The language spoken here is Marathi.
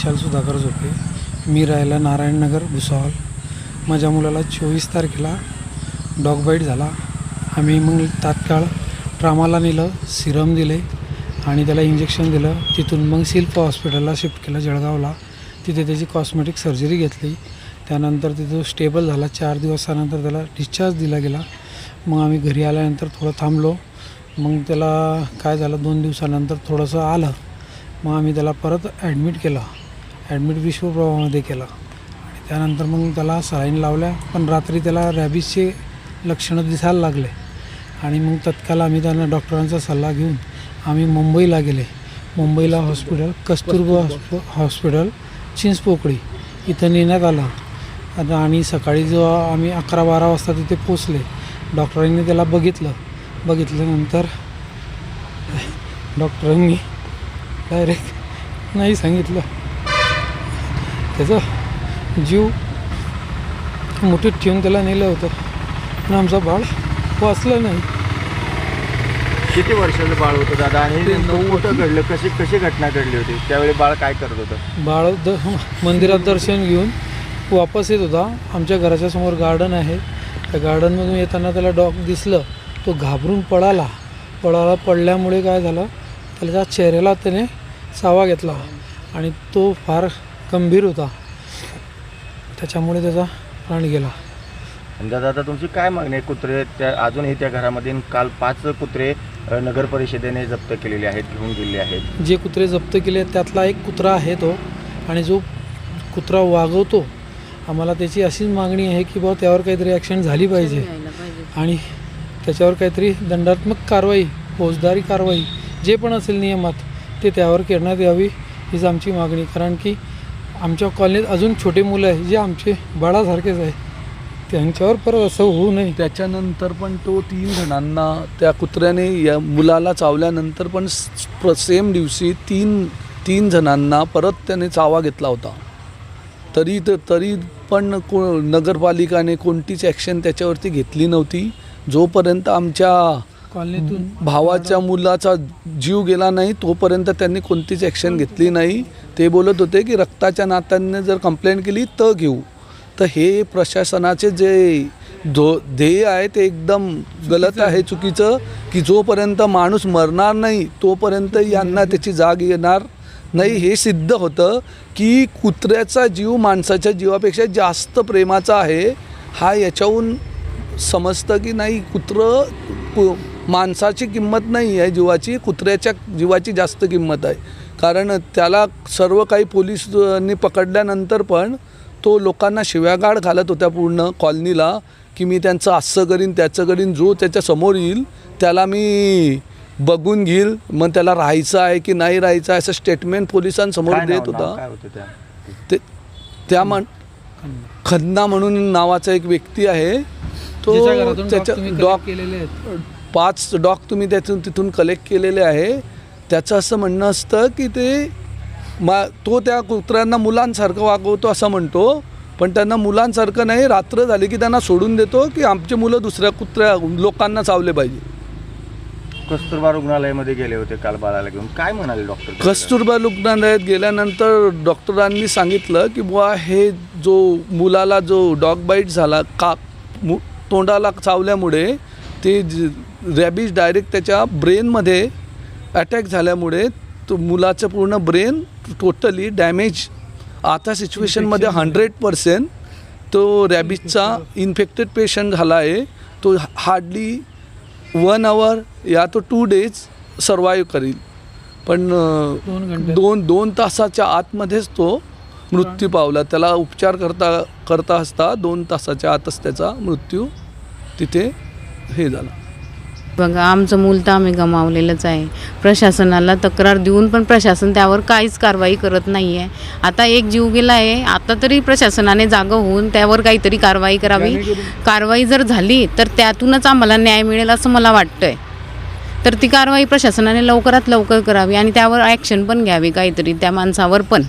विशाल सुधाकर झोपे. मी राहायला नारायणनगर भुसावळ. माझ्या मुलाला 24 तारखेला डॉग बाईट झाला. आम्ही मग तात्काळ ट्रामाला नेलं, सिरम दिले आणि त्याला इंजेक्शन दिलं. तिथून मग शिल्प हॉस्पिटलला शिफ्ट केलं जळगावला. तिथे त्याची कॉस्मेटिक सर्जरी घेतली. त्यानंतर तिथं स्टेबल झाला. 4 दिवसानंतर त्याला डिस्चार्ज दिला गेला. मग आम्ही घरी आल्यानंतर थोडं थांबलो. मग त्याला काय झालं, 2 दिवसानंतर थोडंसं आलं. मग आम्ही त्याला परत ॲडमिट केलं. ॲडमिट विश्वप्रभामध्ये केलं आणि त्यानंतर मग त्याला सलाईन लावल्या. पण रात्री त्याला रॅबिसचे लक्षणं दिसायला लागले आणि मग तत्काळ आम्ही त्यांना डॉक्टरांचा सल्ला घेऊन आम्ही मुंबईला गेले. मुंबईला हॉस्पिटल कस्तुरबा हॉस्पिटल चिंचपोकळी इथं नेण्यात आलं आणि सकाळी जो आम्ही 11-12 वाजता तिथे पोचले. डॉक्टरांनी त्याला बघितल्यानंतर डॉक्टरांनी डायरेक्ट नाही सांगितलं. त्याचा जीव मुठीत ठेवून त्याला नेलं होतं पण आमचं बाळ वाचलं नाही. किती वर्षाचं बाळ होतं दादा आणि कुठं घडलं, कशी घटना घडली होती त्यावेळी, बाळ काय करत होतं? बाळ मंदिरात दर्शन घेऊन वापस येत होता. आमच्या घराच्या समोर गार्डन आहे. त्या गार्डनमधून येताना त्याला डॉग दिसलं. तो घाबरून पडल्यामुळे काय झालं, त्याच्या चेहऱ्याला त्याने चावा घेतला आणि तो फार गंभीर होता. त्याच्यामुळे त्याचा प्राण गेला. दादा आता तुमची काय मागणी आहे? कुत्रे त्या अजूनही त्या घरामध्ये काल 5 कुत्रे नगर परिषदेने जप्त केलेले आहेत, घेऊन गेलेले आहेत. जे कुत्रे जप्त केले त्यातला एक कुत्रा आहे तो, आणि जो कुत्रा वागवतो आम्हाला त्याची अशीच मागणी आहे की बाबा त्यावर काहीतरी ॲक्शन झाली पाहिजे आणि त्याच्यावर काहीतरी दंडात्मक कारवाई, फौजदारी कारवाई जे पण असेल नियमात ते त्यावर करण्यात यावी हीच आमची मागणी. कारण की आमच्या कॉलनीत अजून छोटे मुलं आहे जे आमचे बाळासारखेच आहे, त्यांच्यावर परत असं होऊ नये. त्याच्यानंतर पण तो 3 जणांना त्या कुत्र्याने या मुलाला चावल्यानंतर पण सेम दिवशी तीन जणांना परत त्याने चावा घेतला होता. तरी पण नगरपालिकाने कोणतीच ॲक्शन त्याच्यावरती घेतली नव्हती. जोपर्यंत आमच्या कॉलनीतून भावाच्या मुलाचा जीव गेला नाही तोपर्यंत त्यांनी कोणतीच ॲक्शन घेतली नाही. ते बोलत होते की रक्ताच्या नात्याने जर कंप्लेंट केली तर घेऊ. तर हे प्रशासनाचे जे ध्येय आहे ते एकदम गलत आहे, चुकीचं, की जोपर्यंत माणूस मरणार नाही तोपर्यंत यांना त्याची जाग येणार नाही. हे सिद्ध होतं की कुत्र्याचा जीव माणसाच्या जीवापेक्षा जास्त प्रेमाचा आहे. हा याच्याहून समजतं की नाही, माणसाची किंमत नाही आहे जीवाची, कुत्र्याच्या जीवाची जास्त किंमत आहे. कारण त्याला सर्व काही पोलिसांनी पकडल्यानंतर पण तो लोकांना शिव्यागाळ घालत होता पूर्ण कॉलनीला की मी त्यांचं असं करीन त्याचं करीन, जो त्याच्या समोर येईल त्याला मी बघून घेईल, मग त्याला राहायचं आहे की नाही राहायचं आहे असं स्टेटमेंट पोलिसांसमोर देत होता. खन्ना म्हणून नावाचा एक व्यक्ती आहे, तो त्याच्या डॉग 5 डॉग तुम्ही तिथून कलेक्ट केलेले आहे. त्याचं असं म्हणणं असतं की तो त्या कुत्र्यांना मुलांसारखं वागवतो असं म्हणतो, पण त्यांना मुलांसारखं नाही, रात्र झाली की त्यांना सोडून देतो की आमचे मुलं दुसऱ्या लोकांना चावले पाहिजे. कस्तुरबा रुग्णालयामध्ये गेले होते काल बाळाला घेऊन, काय म्हणाले डॉक्टर? कस्तुरबा रुग्णालयात गेल्यानंतर डॉक्टरांनी सांगितलं की बुवा हे जो मुलाला जो डॉग बाईट झाला तोंडाला चावल्यामुळे ते रॅबिस डायरेक्ट त्याच्या ब्रेनमध्ये अटॅक झाल्यामुळे तो मुलाचं पूर्ण ब्रेन टोटली डॅमेज. आता सिच्युएशनमध्ये 100% तो रॅबिसचा इन्फेक्टेड पेशंट झाला आहे. तो हार्डली 1 आवर या तो 2 डेज सर्वाईव्ह करील, पण 2 तासाच्या आतमध्येच तो मृत्यू पावला. त्याला उपचार करता असता 2 तासाच्या आतच त्याचा मृत्यू तिथे हे झाला. बघा, आमचं मूल तर आम्ही गमावलेलंच आहे. प्रशासनाला तक्रार देऊन पण प्रशासन त्यावर काहीच कारवाई करत नाही आहे. आता एक जीव गेला आहे, आता तरी प्रशासनाने जागं होऊन त्यावर काहीतरी कारवाई करावी. कारवाई जर झाली तर त्यातूनच आम्हाला न्याय मिळेल असं मला वाटतं आहे. तर ती कारवाई प्रशासनाने लवकरात लवकर करावी आणि त्यावर ॲक्शन पण घ्यावी काहीतरी त्या माणसावर पण.